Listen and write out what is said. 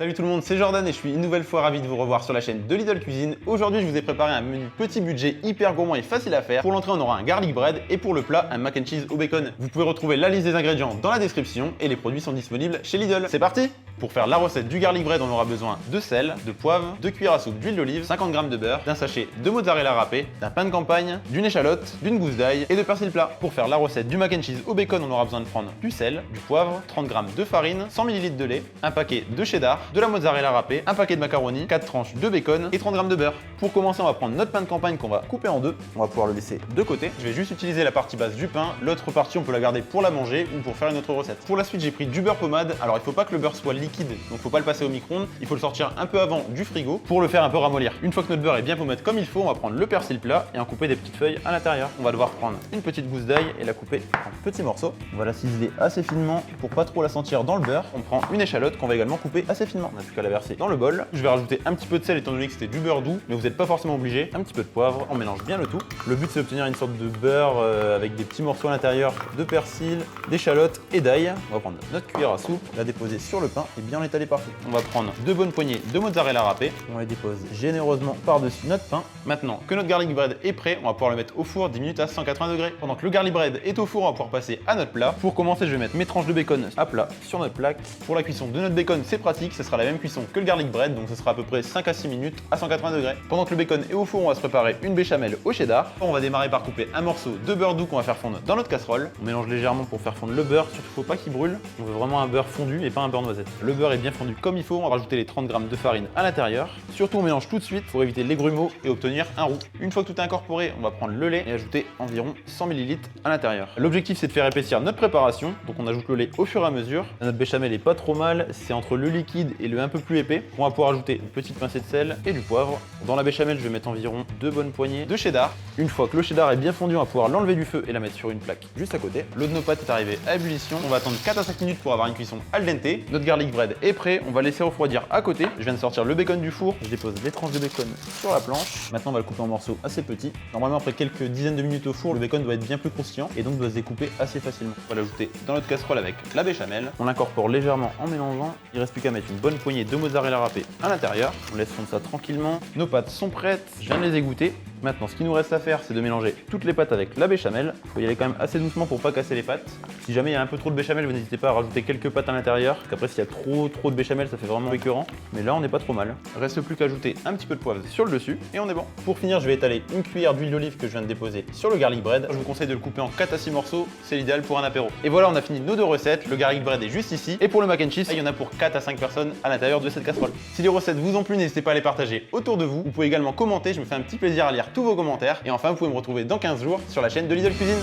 Salut tout le monde, c'est Jordan et je suis une nouvelle fois ravi de vous revoir sur la chaîne de Lidl Cuisine. Aujourd'hui, je vous ai préparé un menu petit budget hyper gourmand et facile à faire. Pour l'entrée, on aura un garlic bread et pour le plat, un mac and cheese au bacon. Vous pouvez retrouver la liste des ingrédients dans la description et les produits sont disponibles chez Lidl. C'est parti! Pour faire la recette du garlic bread, on aura besoin de sel, de poivre, 2 cuillères à soupe d'huile d'olive, 50 g de beurre, d'un sachet de mozzarella râpé, d'un pain de campagne, d'une échalote, d'une gousse d'ail et de persil plat. Pour faire la recette du mac and cheese au bacon, on aura besoin de prendre du sel, du poivre, 30 g de farine, 100 ml de lait, un paquet de cheddar, de la mozzarella râpée, un paquet de macaroni, 4 tranches de bacon et 30 g de beurre. Pour commencer, on va prendre notre pain de campagne qu'on va couper en deux. On va pouvoir le laisser de côté. Je vais juste utiliser la partie basse du pain. L'autre partie, on peut la garder pour la manger ou pour faire une autre recette. Pour la suite, j'ai pris du beurre pommade. Alors, il faut pas que le beurre soit liquide, donc faut pas le passer au micro-ondes. Il faut le sortir un peu avant du frigo pour le faire un peu ramollir. Une fois que notre beurre est bien pommade comme il faut, on va prendre le persil plat et en couper des petites feuilles à l'intérieur. On va devoir prendre une petite gousse d'ail et la couper en petits morceaux. On va la ciseler assez finement pour pas trop la sentir dans le beurre. On prend une échalote qu'on va également couper assez finement. On n'a plus qu'à la verser dans le bol. Je vais rajouter un petit peu de sel étant donné que c'était du beurre doux, mais vous n'êtes pas forcément obligé. Un petit peu de poivre, on mélange bien le tout. Le but c'est d'obtenir une sorte de beurre avec des petits morceaux à l'intérieur de persil, d'échalote et d'ail. On va prendre notre cuillère à soupe, la déposer sur le pain et bien l'étaler partout. On va prendre 2 bonnes poignées de mozzarella râpée. On les dépose généreusement par-dessus notre pain. Maintenant que notre garlic bread est prêt, on va pouvoir le mettre au four 10 minutes à 180 degrés. Pendant que le garlic bread est au four, on va pouvoir passer à notre plat. Pour commencer, je vais mettre mes tranches de bacon à plat sur notre plaque. Pour la cuisson de notre bacon, c'est pratique, ce sera la même cuisson que le garlic bread, donc ce sera à peu près 5 à 6 minutes à 180 degrés. Pendant que le bacon est au four, on va se préparer une béchamel au cheddar. On va démarrer par couper un morceau de beurre doux qu'on va faire fondre dans notre casserole. On mélange légèrement pour faire fondre le beurre, surtout faut pas qu'il brûle. On veut vraiment un beurre fondu et pas un beurre noisette. Le beurre est bien fondu comme il faut, on va rajouter les 30 g de farine à l'intérieur. Surtout on mélange tout de suite pour éviter les grumeaux et obtenir un roux. Une fois que tout est incorporé, on va prendre le lait et ajouter environ 100 ml à l'intérieur. L'objectif c'est de faire épaissir notre préparation, donc on ajoute le lait au fur et à mesure. Notre béchamel est pas trop mal, c'est entre le liquide et le un peu plus épais. On va pouvoir ajouter une petite pincée de sel et du poivre. Dans la béchamel, je vais mettre environ 2 bonnes poignées de cheddar. Une fois que le cheddar est bien fondu, on va pouvoir l'enlever du feu et la mettre sur une plaque juste à côté. L'eau de nos pâtes est arrivée à ébullition. On va attendre 4 à 5 minutes pour avoir une cuisson al dente. Notre garlic bread est prêt, on va laisser refroidir à côté. Je viens de sortir le bacon du four. Je dépose les tranches de bacon sur la planche. Maintenant, on va le couper en morceaux assez petits. Normalement, après quelques dizaines de minutes au four, le bacon doit être bien plus croustillant et donc doit se découper assez facilement. On va l'ajouter dans notre casserole avec la béchamel. On l'incorpore légèrement en mélangeant. Il reste plus qu'à mettre une bonne poignée de mozzarella râpée à l'intérieur. On laisse fondre ça tranquillement. Nos pâtes sont prêtes. Je viens de les égoutter. Maintenant, ce qu'il nous reste à faire, c'est de mélanger toutes les pâtes avec la béchamel. Il faut y aller quand même assez doucement pour pas casser les pâtes. Si jamais il y a un peu trop de béchamel, vous n'hésitez pas à rajouter quelques pâtes à l'intérieur. Parce qu'après, s'il y a trop de béchamel, ça fait vraiment écœurant. Mais là, on n'est pas trop mal. Reste plus qu'à ajouter un petit peu de poivre sur le dessus et on est bon. Pour finir, je vais étaler une cuillère d'huile d'olive que je viens de déposer sur le garlic bread. Je vous conseille de le couper en 4 à 6 morceaux. C'est l'idéal pour un apéro. Et voilà, on a fini nos deux recettes. Le garlic bread est juste ici. Et pour le mac and cheese, il y en a pour 4 à 5 personnes à l'intérieur de cette casserole. Si les recettes vous ont plu, n'hésitez pas à les partager autour de vous. Vous pouvez également commenter. Je me fais un petit plaisir à lire tous vos commentaires. Et enfin, vous pouvez me retrouver dans 15 jours sur la chaîne de Lidl Cuisine.